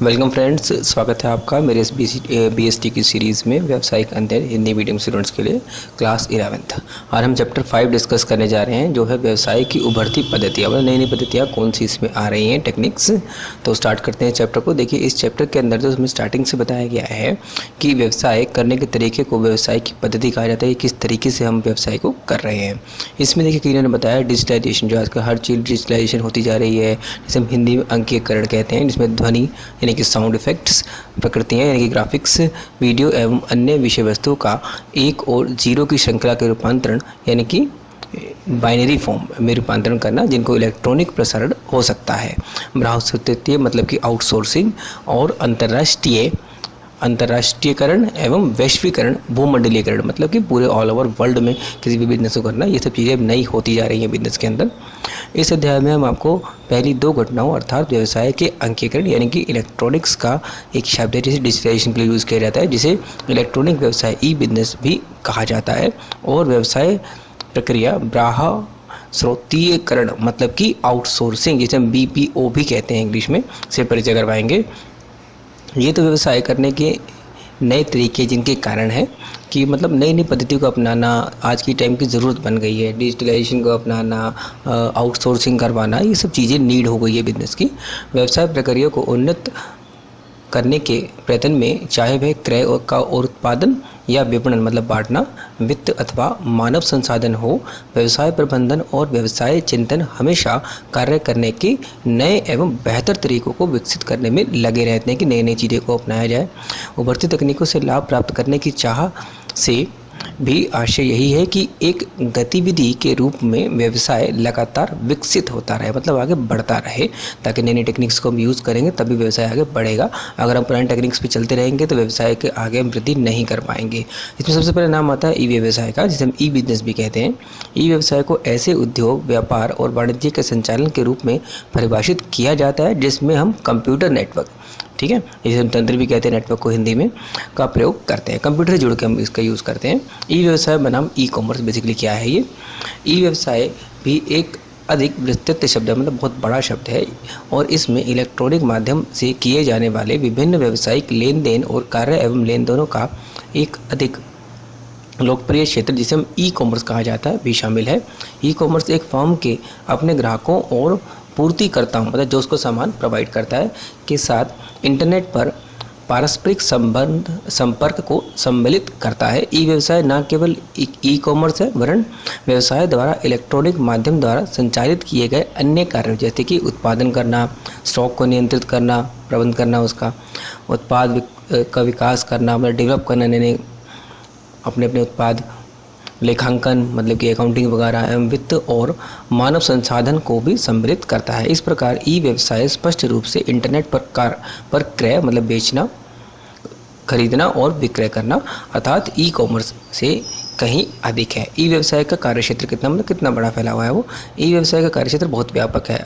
Welcome friends, स्वागत है आपका मेरे इस BST की सीरीज़ में व्यावसायिक अध्ययन हिंदी मीडियम स्टूडेंट्स के लिए क्लास 11th। आज हम चैप्टर 5 डिस्कस करने जा रहे हैं, जो है व्यवसाय की उभरती पद्धतियाँ। मतलब नई नई पद्धतियाँ कौन सी इसमें आ रही हैं, टेक्निक्स। तो स्टार्ट करते हैं चैप्टर को। देखिए, इस चैप्टर के अंदर जो हमें स्टार्टिंग से बताया गया है कि व्यवसाय करने के तरीके को व्यवसाय की पद्धति कहा जाता है। किस तरीके से हम व्यवसाय को कर रहे हैं, इसमें देखिए क्लियर ने बताया डिजिटलाइजेशन, जो आजकल हर चीज़ डिजिटलाइजेशन होती जा रही है, जिसे हम हिंदी में अंकीयकरण कहते हैं, जिसमें ध्वनि यानी कि साउंड इफेक्ट्स, प्रकृतियाँ यानी कि ग्राफिक्स, वीडियो एवं अन्य विषय वस्तु का एक और जीरो की श्रृंखला के रूपांतरण यानी कि बाइनरी फॉर्म में रूपांतरण करना, जिनको इलेक्ट्रॉनिक प्रसारण हो सकता है। बहुस्थितीय मतलब कि आउटसोर्सिंग, और अंतर्राष्ट्रीयकरण एवं वैश्वीकरण, भूमंडलीकरण मतलब कि पूरे ऑल ओवर वर्ल्ड में किसी भी बिजनेस को करना। ये सब चीज़ें नई होती जा रही हैं बिजनेस के अंदर। इस अध्याय में हम आपको पहली दो घटनाओं अर्थात व्यवसाय के अंकीकरण यानी कि इलेक्ट्रॉनिक्स का एक शब्द है जिसे डिजिटलाइजेशन के लिए यूज़ किया जाता है, जिसे इलेक्ट्रॉनिक व्यवसाय ई बिजनेस भी कहा जाता है, और व्यवसाय प्रक्रिया स्रोतीयकरण मतलब कि आउटसोर्सिंग, जिसे हम BPO भी कहते हैं इंग्लिश में, से परिचय करवाएंगे। ये तो व्यवसाय करने के नए तरीके जिनके कारण है कि मतलब नई नई पद्धतियों को अपनाना आज की टाइम की ज़रूरत बन गई है। डिजिटलाइजेशन को अपनाना, आउटसोर्सिंग करवाना, ये सब चीज़ें नीड हो गई है बिजनेस की। व्यवसाय प्रक्रिया को उन्नत करने के प्रयत्न में, चाहे वह क्रय का और उत्पादन या विपणन मतलब बांटना, वित्त अथवा मानव संसाधन हो, व्यवसाय प्रबंधन और व्यवसाय चिंतन हमेशा कार्य करने के नए एवं बेहतर तरीकों को विकसित करने में लगे रहते हैं कि नई नई चीज़ों को अपनाया जाए। उभरती तकनीकों से लाभ प्राप्त करने की चाह से भी आशय यही है कि एक गतिविधि के रूप में व्यवसाय लगातार विकसित होता रहे, मतलब आगे बढ़ता रहे, ताकि नई नई टेक्निक्स को हम यूज़ करेंगे तभी व्यवसाय आगे बढ़ेगा। अगर हम पुरानी टेक्निक्स पे चलते रहेंगे तो व्यवसाय के आगे हम वृद्धि नहीं कर पाएंगे। इसमें सबसे पहले नाम आता है ई व्यवसाय का, जिसे हम ई बिजनेस भी कहते हैं। ई व्यवसाय को ऐसे उद्योग, व्यापार और वाणिज्य के संचालन के रूप में परिभाषित किया जाता है जिसमें हम कंप्यूटर नेटवर्क, ठीक है, जिसे हम तंत्र भी कहते हैं नेटवर्क को हिंदी में, का प्रयोग करते हैं। कंप्यूटर से जुड़ के हम इसका यूज़ करते हैं। ई व्यवसाय बनाम ई कॉमर्स बेसिकली क्या है ये? ई व्यवसाय भी एक अधिक विस्तृत शब्द है, मतलब बहुत बड़ा शब्द है, और इसमें इलेक्ट्रॉनिक माध्यम से किए जाने वाले विभिन्न व्यावसायिक लेन देन और कार्य एवं लेन देनों का एक अधिक लोकप्रिय क्षेत्र, जिसे हम ई कॉमर्स कहा जाता है, भी शामिल है। ई कॉमर्स एक फर्म के अपने ग्राहकों और पूर्तिकर्ताओं, मतलब जो उसको सामान प्रोवाइड करता है, के साथ इंटरनेट पर पारस्परिक संपर्क को सम्मिलित करता है। ई व्यवसाय न केवल ई कॉमर्स है, वरन व्यवसाय द्वारा इलेक्ट्रॉनिक माध्यम द्वारा संचालित किए गए अन्य कार्यों, जैसे कि उत्पादन करना, स्टॉक को नियंत्रित करना, प्रबंध करना, उसका उत्पाद का विकास करना, मतलब डेवलप करना, नए अपने अपने उत्पाद, लेखांकन मतलब कि अकाउंटिंग वगैरह, एवं वित्त और मानव संसाधन को भी सम्मिलित करता है। इस प्रकार ई व्यवसाय स्पष्ट रूप से इंटरनेट पर क्रय मतलब बेचना, खरीदना और विक्रय करना अर्थात ई कॉमर्स से कहीं अधिक है। ई व्यवसाय का कार्यक्षेत्र कितना बड़ा फैला हुआ है वो। ई व्यवसाय का कार्यक्षेत्र बहुत व्यापक है।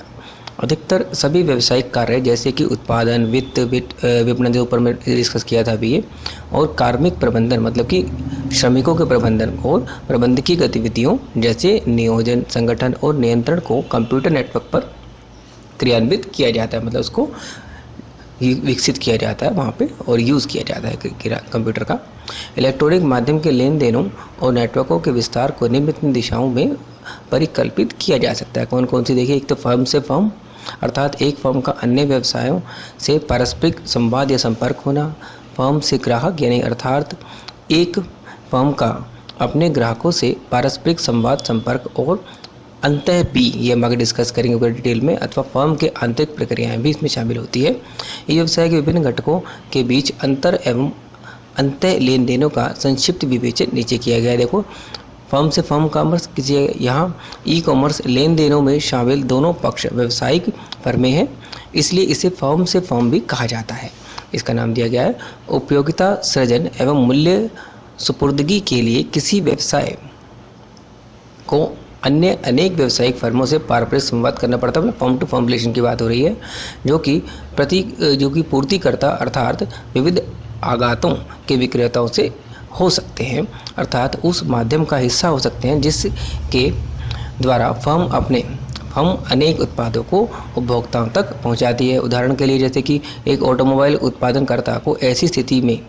अधिकतर सभी व्यावसायिक कार्य जैसे कि उत्पादन, वित्त, विपणन, जो ऊपर में डिस्कस किया था अभी ये, और कार्मिक प्रबंधन मतलब कि श्रमिकों के प्रबंधन और प्रबंधकीय गतिविधियों जैसे नियोजन, संगठन और नियंत्रण को कंप्यूटर नेटवर्क पर क्रियान्वित किया जाता है, मतलब उसको विकसित किया जाता है वहाँ पे और यूज़ किया जाता है कंप्यूटर का। इलेक्ट्रॉनिक माध्यम के लेन देनों और नेटवर्कों के विस्तार को निम्न दिशाओं में परिकल्पित किया जा सकता है। कौन कौन सी? देखिए, एक तो फर्म से फर्म, अर्थात एक फर्म का अन्य व्यवसायों से पारस्परिक संवाद या संपर्क होना। फर्म से ग्राहक यानी अर्थात एक फर्म का अपने ग्राहकों से पारस्परिक संवाद, संपर्क और अंतः भी, ये हम आगे डिस्कस करेंगे पूरी डिटेल में, अथवा फर्म के आंतरिक प्रक्रियाएं भी इसमें शामिल होती है। ये व्यवसाय के विभिन्न घटकों के बीच अंतर एवं अंतः लेन देनों का संक्षिप्त विवेचन नीचे किया गया है। देखो, फर्म से फर्म कॉमर्स किसी यहाँ ई कॉमर्स लेन देनों में शामिल दोनों पक्ष व्यावसायिक फर्में हैं, इसलिए इसे फर्म से फर्म भी कहा जाता है। इसका नाम दिया गया है। उपयोगिता सृजन एवं मूल्य सुपुर्दगी के लिए किसी व्यवसाय को अन्य अनेक व्यावसायिक फर्मों से पारस्परिक संवाद करना पड़ता है, मतलब फर्म टू फर्म रिलेशन की बात हो रही है, जो कि पूर्तिकर्ता अर्थात विविध आगातों के विक्रेताओं से हो सकते हैं, अर्थात उस माध्यम का हिस्सा हो सकते हैं जिसके द्वारा फर्म हम अनेक उत्पादों को उपभोक्ताओं तक पहुंचाती है। उदाहरण के लिए जैसे कि एक ऑटोमोबाइल उत्पादनकर्ता को ऐसी स्थिति में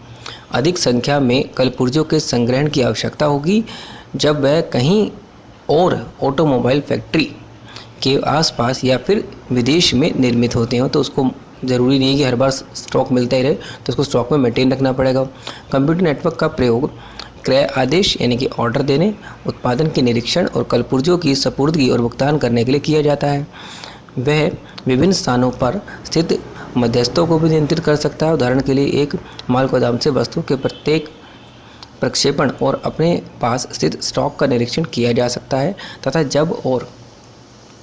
अधिक संख्या में कलपुर्जों के संग्रहण की आवश्यकता होगी जब वह कहीं और ऑटोमोबाइल फैक्ट्री के आसपास या फिर विदेश में निर्मित होते हो, तो उसको ज़रूरी नहीं है कि हर बार स्टॉक मिलता ही रहे, तो उसको स्टॉक में मेंटेन रखना पड़ेगा। कंप्यूटर नेटवर्क का प्रयोग क्रय आदेश यानी कि ऑर्डर देने, उत्पादन के निरीक्षण और कलपुर्जों की सपुर्दगी और भुगतान करने के लिए किया जाता है। वह विभिन्न स्थानों पर स्थित मध्यस्थों को भी नियंत्रित कर सकता है। उदाहरण के लिए एक माल गोदाम से वस्तु के प्रत्येक प्रक्षेपण और अपने पास स्थित स्टॉक का निरीक्षण किया जा सकता है तथा जब और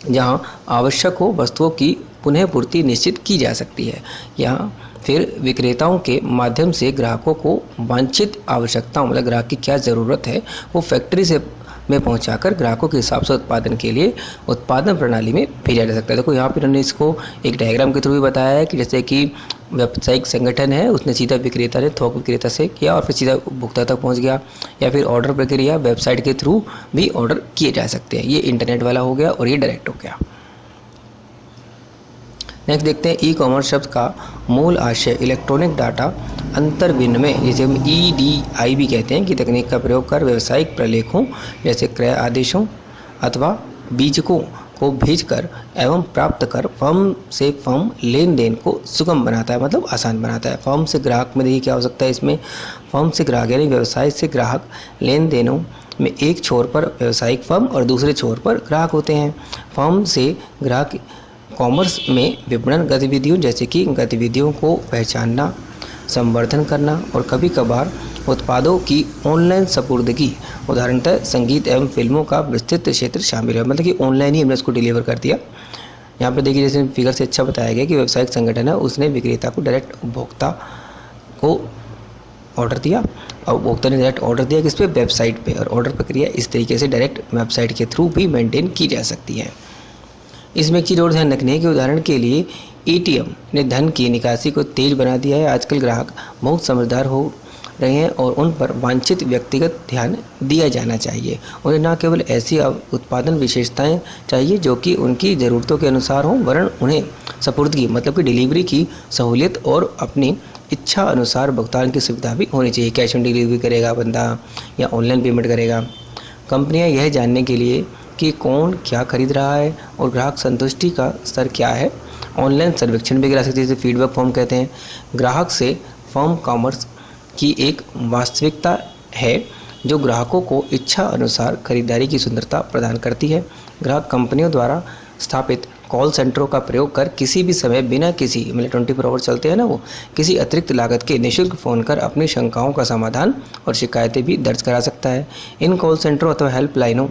जहां आवश्यक हो वस्तुओं की पुनः पूर्ति निश्चित की जा सकती है। यहाँ फिर विक्रेताओं के माध्यम से ग्राहकों को वांछित आवश्यकताओं मतलब ग्राहक की क्या ज़रूरत है वो फैक्ट्री से में पहुंचाकर ग्राहकों के हिसाब से उत्पादन के लिए उत्पादन प्रणाली में भेजा जा सकता है। देखो यहाँ पर उन्होंने इसको एक डायग्राम के थ्रू भी बताया है कि जैसे कि व्यावसायिक संगठन है, उसने सीधा विक्रेता ने थोक विक्रेता से किया और फिर सीधा उपभोक्ता तक पहुंच गया, या फिर ऑर्डर प्रक्रिया वेबसाइट के थ्रू भी ऑर्डर किए जा सकते हैं। ये इंटरनेट वाला हो गया और ये डायरेक्ट हो गया। नेक्स्ट देखते हैं ई कॉमर्स शब्द का मूल आशय इलेक्ट्रॉनिक डाटा अंतर विनिमय, जिसे हम EDI भी कहते हैं, कि तकनीक का प्रयोग कर व्यावसायिक प्रलेखों जैसे क्रय आदेशों अथवा बीजकों को भेजकर एवं प्राप्त कर फर्म से फर्म लेन देन को सुगम बनाता है, मतलब आसान बनाता है। फर्म से ग्राहक में देखिए क्या हो सकता है इसमें, फर्म से ग्राहक यानी व्यवसाय से ग्राहक लेन देनों में एक छोर पर व्यावसायिक फर्म और दूसरे छोर पर ग्राहक होते हैं। फर्म से ग्राहक कॉमर्स में विपणन गतिविधियों जैसे कि गतिविधियों को पहचानना, संवर्धन करना और कभी कभार उत्पादों की ऑनलाइन सपुर्दगी, उदाहरणतः संगीत एवं फिल्मों का विस्तृत क्षेत्र शामिल है, मतलब कि ऑनलाइन ही हमने उसको डिलीवर कर दिया। यहाँ पर देखिए जैसे फिगर से अच्छा बताया गया कि व्यावसायिक संगठन है उसने विक्रेता को डायरेक्ट उपभोक्ता को ऑर्डर दिया और उपभोक्ता ने डायरेक्ट ऑर्डर दिया किस पे, वेबसाइट पे, और ऑर्डर प्रक्रिया इस तरीके से डायरेक्ट वेबसाइट के थ्रू भी मेंटेन की जा सकती है। इसमें एक चीज़ और ध्यान रखनी है कि उदाहरण के लिए ATM ने धन की निकासी को तेज बना दिया है। आजकल ग्राहक बहुत समझदार हो रहे हैं और उन पर वांछित व्यक्तिगत ध्यान दिया जाना चाहिए। उन्हें न केवल ऐसी उत्पादन विशेषताएं चाहिए जो कि उनकी ज़रूरतों के अनुसार हों, वरन उन्हें सपुर्दगी मतलब कि डिलीवरी की सहूलियत और अपनी इच्छा अनुसार भुगतान की सुविधा भी होनी चाहिए। कैश ऑन डिलीवरी करेगा बंदा या ऑनलाइन पेमेंट करेगा। कंपनियां यह जानने के लिए कि कौन क्या खरीद रहा है और ग्राहक संतुष्टि का स्तर क्या है, ऑनलाइन सर्वेक्षण भी करा सकते हैं, जिसे फीडबैक फॉर्म कहते हैं। ग्राहक से फर्म कॉमर्स की एक वास्तविकता है जो ग्राहकों को इच्छा अनुसार खरीदारी की सुंदरता प्रदान करती है। ग्राहक कंपनियों द्वारा स्थापित कॉल सेंटरों का प्रयोग कर किसी भी समय बिना किसी मतलब 24 आवर चलते हैं ना वो, किसी अतिरिक्त लागत के निःशुल्क फ़ोन कर अपनी शंकाओं का समाधान और शिकायतें भी दर्ज करा सकता है। इन कॉल सेंटरों अथवा हेल्पलाइनों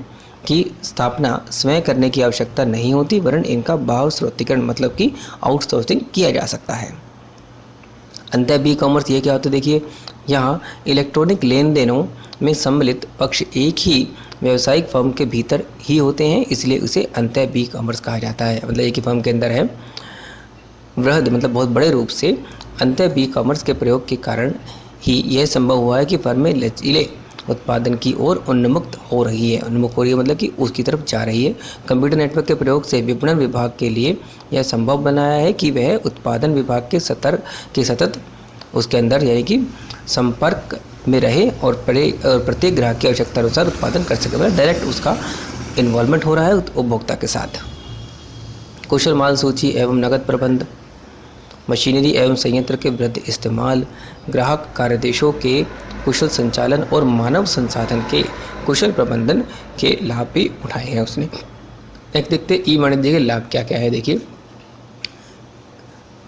की स्थापना स्वयं करने की आवश्यकता नहीं होती, वरन इनका बाह्य स्रोतीकरण मतलब कि आउटसोर्सिंग किया जा सकता है। अंतः बी कॉमर्स ये क्या होता है, देखिए यहाँ इलेक्ट्रॉनिक लेन देनों में सम्मिलित पक्ष एक ही व्यावसायिक फर्म के भीतर ही होते हैं, इसलिए उसे अंतः बी कॉमर्स कहा जाता है। मतलब एक ही फर्म के अंदर है। वृहद मतलब बहुत बड़े रूप से अंतः बी कॉमर्स के प्रयोग के कारण ही यह संभव हुआ है कि फर्में लचीले उत्पादन की ओर उन्मुख हो रही है मतलब कि उसकी तरफ जा रही है। कंप्यूटर नेटवर्क के प्रयोग से विपणन विभाग के लिए यह संभव बनाया है कि वह उत्पादन विभाग के सतत उसके अंदर यानी कि संपर्क में रहे और प्रत्येक ग्राहक की आवश्यकता अनुसार उत्पादन कर सके। मतलब डायरेक्ट उसका इन्वॉल्वमेंट हो रहा है उपभोक्ता के साथ। कुशल माल सूची एवं नकद प्रबंध, मशीनरी एवं संयंत्र के वृहद इस्तेमाल, ग्राहक कार्यदेशों के कुशल संचालन और मानव संसाधन के कुशल प्रबंधन के लाभ भी उठाए हैं उसने। एक देखते ई वाणिज्य के लाभ क्या क्या है। देखिए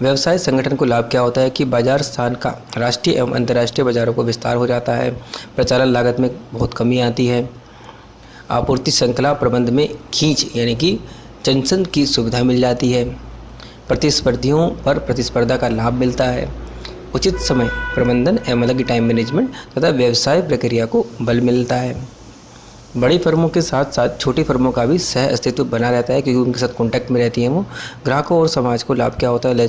व्यवसाय संगठन को लाभ क्या होता है कि बाजार स्थान का राष्ट्रीय एवं अंतर्राष्ट्रीय बाजारों को विस्तार हो जाता है, प्रचालन लागत में बहुत कमी आती है, आपूर्ति श्रृंखला प्रबंध में खींच यानी कि जंक्शन की सुविधा मिल जाती है, प्रतिस्पर्धियों पर प्रतिस्पर्धा का लाभ मिलता है, उचित समय प्रबंधन मतलब कि टाइम मैनेजमेंट तथा व्यवसाय प्रक्रिया को बल मिलता है। बड़ी फर्मों के साथ साथ छोटी फर्मों का भी सह अस्तित्व बना रहता है क्योंकि उनके साथ कॉन्टैक्ट में रहती हैं वो। ग्राहकों और समाज को लाभ क्या होता है,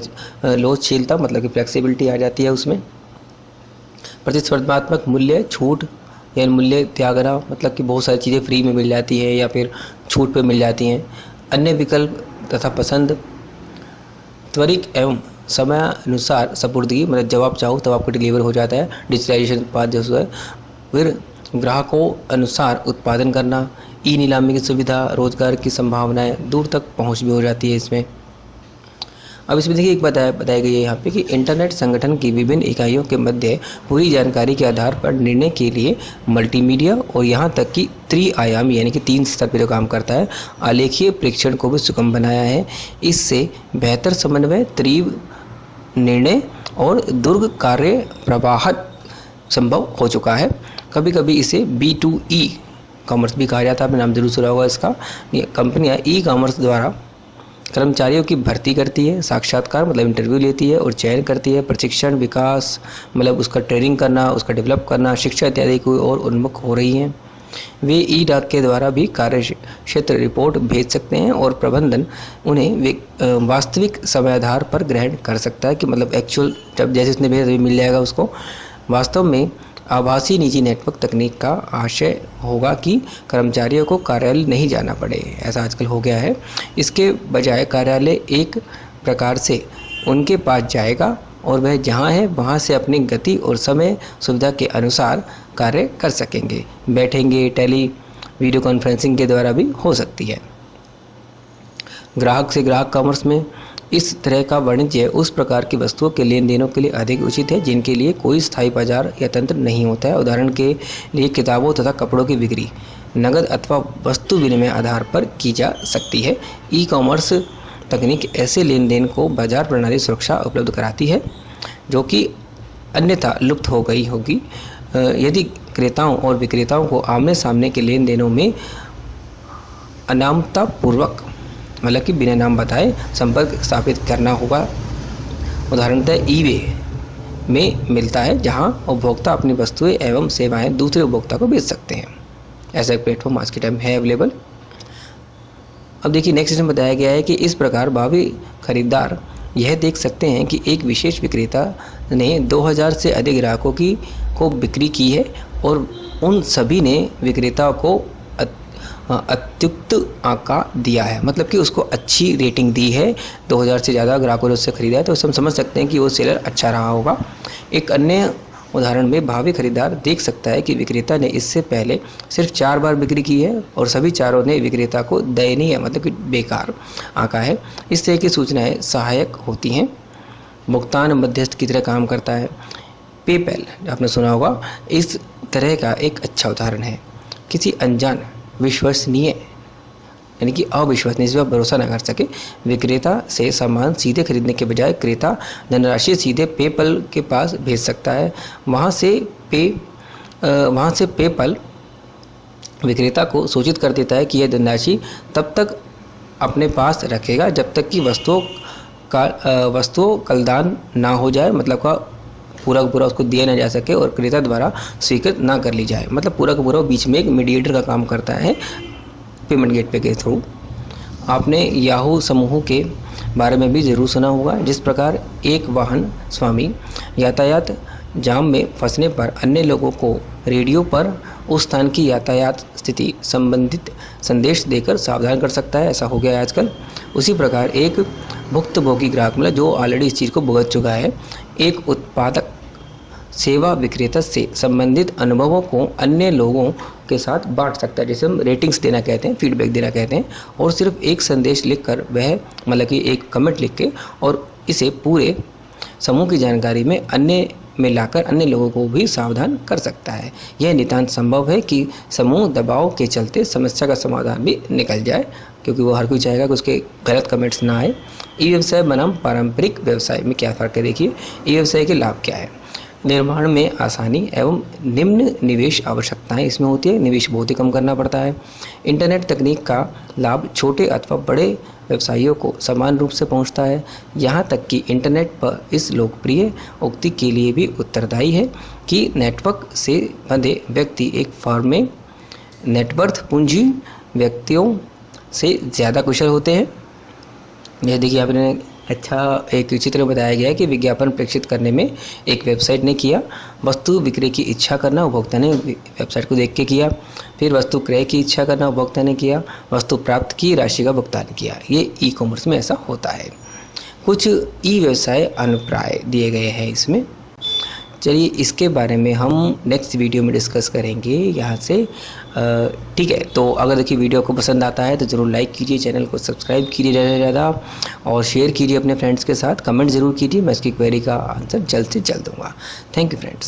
लोचशीलता मतलब कि फ्लेक्सिबिलिटी आ जाती है उसमें, प्रतिस्पर्धात्मक मूल्य छूट या मूल्य त्यागना मतलब कि बहुत सारी चीज़ें फ्री में मिल जाती है या फिर छूट पे मिल जाती हैं, अन्य विकल्प तथा पसंद, त्वरित एवं समयानुसार सपुर्दगी, मतलब जब आप चाहो तब आपको डिलीवर हो जाता है। डिजिटलाइजेशन उत्पाद जो है, फिर ग्राहकों अनुसार उत्पादन करना, ई नीलामी की सुविधा, रोजगार की संभावनाएं, दूर तक पहुंच भी हो जाती है इसमें। अब इसमें देखिए एक बताई गई है यहाँ पे कि इंटरनेट संगठन की विभिन्न इकाइयों के मध्य पूरी जानकारी के आधार पर निर्णय के लिए मल्टीमीडिया और यहाँ तक कि त्रिआयामी यानी कि 3 स्तर पर जो काम करता है आलेखीय प्रेक्षण को भी सुगम बनाया है। इससे बेहतर समन्वय, तीव्र निर्णय और दुर्ग कार्य प्रवाह संभव हो चुका है। कभी कभी इसे B2E कॉमर्स भी कहा जाता है, आपने नाम जरूर सुना होगा इसका। ये कंपनियां ई कॉमर्स द्वारा कर्मचारियों की भर्ती करती है, साक्षात्कार मतलब इंटरव्यू लेती है और चयन करती है, प्रशिक्षण, विकास मतलब उसका ट्रेनिंग करना, उसका डेवलप करना, शिक्षा इत्यादि को और उन्मुख हो रही हैं। वे ई डाक के द्वारा भी कार्य क्षेत्र रिपोर्ट भेज सकते हैं और प्रबंधन उन्हें वास्तविक समयाधार पर ग्रहण कर सकता है कि मतलब एक्चुअल जब जैसे उसने भेजा तभी मिल जाएगा उसको। वास्तव में आभासी निजी नेटवर्क तकनीक का आशय होगा कि कर्मचारियों को कार्यालय नहीं जाना पड़े, ऐसा आजकल हो गया है। इसके बजाय कार्यालय एक प्रकार से उनके पास जाएगा और वह जहां है वहां से अपनी गति और समय सुविधा के अनुसार कार्य कर सकेंगे। बैठेंगे, टेली वीडियो कॉन्फ्रेंसिंग के द्वारा भी हो सकती है। ग्राहक से ग्राहक कॉमर्स में इस तरह का वाणिज्य उस प्रकार की वस्तुओं के लेन देनों के लिए अधिक उचित है जिनके लिए कोई स्थायी बाजार या तंत्र नहीं होता है। उदाहरण के लिए किताबों तथा कपड़ों की बिक्री नगद अथवा वस्तु विनिमय आधार पर की जा सकती है। ई कॉमर्स तकनीक ऐसे लेन देन को बाजार प्रणाली सुरक्षा उपलब्ध कराती है जो कि अन्यथा लुप्त हो गई होगी यदि क्रेताओं और विक्रेताओं को आमने सामने के लेन देनों में अनामतापूर्वक मतलब कि बिना नाम बताए संपर्क स्थापित करना होगा। उदाहरणतः ईबे में मिलता है जहां उपभोक्ता अपनी वस्तुएं एवं सेवाएं दूसरे उपभोक्ता को बेच सकते हैं। ऐसा एक प्लेटफॉर्म आज के टाइम है अवेलेबल। अब देखिए नेक्स्ट इसमें बताया गया है कि इस प्रकार भावी खरीदार यह देख सकते हैं कि एक विशेष विक्रेता ने 2000 से अधिक ग्राहकों को बिक्री की है और उन सभी ने विक्रेता को अत्युक्त आंका दिया है, मतलब कि उसको अच्छी रेटिंग दी है। 2000 से ज़्यादा ग्राहकों ने उससे खरीदा है तो हम समझ सकते हैं कि वो सेलर अच्छा रहा होगा। एक अन्य उदाहरण में भावी खरीदार देख सकता है कि विक्रेता ने इससे पहले सिर्फ 4 बार बिक्री की है और सभी चारों ने विक्रेता को दयनीय मतलब कि बेकार आंका है। इस तरह की सूचनाएं सहायक होती हैं। भुगतान मध्यस्थ की तरह काम करता है। पेपैल आपने सुना होगा, इस तरह का एक अच्छा उदाहरण है। किसी अनजान विश्वसनीय यानी कि अविश्वसनीय पर भरोसा न कर सके विक्रेता से सामान सीधे खरीदने के बजाय क्रेता धनराशि सीधे पेपल के पास भेज सकता है। वहाँ से पेपल विक्रेता को सूचित कर देता है कि यह धनराशि तब तक अपने पास रखेगा जब तक कि वस्तुओं कलदान ना हो जाए, मतलब का पूरा उसको दिया ना जा सके और क्रेता द्वारा स्वीकृत ना कर ली जाए। मतलब पूरा का पूरा बीच में एक मीडिएटर का काम करता है पेमेंट गेटवे के थ्रू। आपने याहू समूह के बारे में भी ज़रूर सुना होगा, जिस प्रकार एक वाहन स्वामी यातायात जाम में फंसने पर अन्य लोगों को रेडियो पर उस स्थान की यातायात स्थिति संबंधित संदेश देकर सावधान कर सकता है। ऐसा हो गया है आजकल। उसी प्रकार एक भुक्तभोगी ग्राहक मतलब जो ऑलरेडी इस चीज़ को भुगत चुका है, एक उत्पादक सेवा विक्रेता से संबंधित अनुभवों को अन्य लोगों के साथ बांट सकता है, जैसे हम रेटिंग्स देना कहते हैं, फीडबैक देना कहते हैं। और सिर्फ एक संदेश लिखकर वह मतलब कि एक कमेंट लिख के और इसे पूरे समूह की जानकारी में लाकर अन्य लोगों को भी सावधान कर सकता है। यह नितांत संभव है कि समूह दबाव के चलते समस्या का समाधान भी निकल जाए, क्योंकि वो हर कोई चाहेगा कि उसके गलत कमेंट्स ना आए। ई व्यवसाय बनाम पारंपरिक व्यवसाय में क्या फ़र्क है देखिए। ई व्यवसाय के लाभ क्या है। निर्माण में आसानी एवं निम्न निवेश आवश्यकताएं इसमें होती है, निवेश बहुत ही कम करना पड़ता है। इंटरनेट तकनीक का लाभ छोटे अथवा बड़े व्यवसायियों को समान रूप से पहुंचता है। यहाँ तक कि इंटरनेट पर इस लोकप्रिय उक्ति के लिए भी उत्तरदायी है कि नेटवर्क से बंधे व्यक्ति एक फर्म में नेटवर्थ पूंजी व्यक्तियों से ज़्यादा कुशल होते हैं। यह देखिए आपने अच्छा एक चित्र बताया गया है कि विज्ञापन प्रेषित करने में एक वेबसाइट ने किया, वस्तु विक्रय की इच्छा करना उपभोक्ता ने वेबसाइट को देख के किया, फिर वस्तु क्रय की इच्छा करना उपभोक्ता ने किया, वस्तु प्राप्त की राशि का भुगतान किया। ये ई कॉमर्स में ऐसा होता है। कुछ ई व्यवसाय अनुप्राय दिए गए हैं इसमें। चलिए इसके बारे में हम नेक्स्ट वीडियो में डिस्कस करेंगे यहाँ से। ठीक है, तो अगर देखिए वीडियो को पसंद आता है तो ज़रूर लाइक कीजिए, चैनल को सब्सक्राइब कीजिए ज़्यादा से ज़्यादा और शेयर कीजिए अपने फ्रेंड्स के साथ। कमेंट ज़रूर कीजिए, मैं इसकी क्वेरी का आंसर जल्द से जल्द दूंगा। Thank you friends.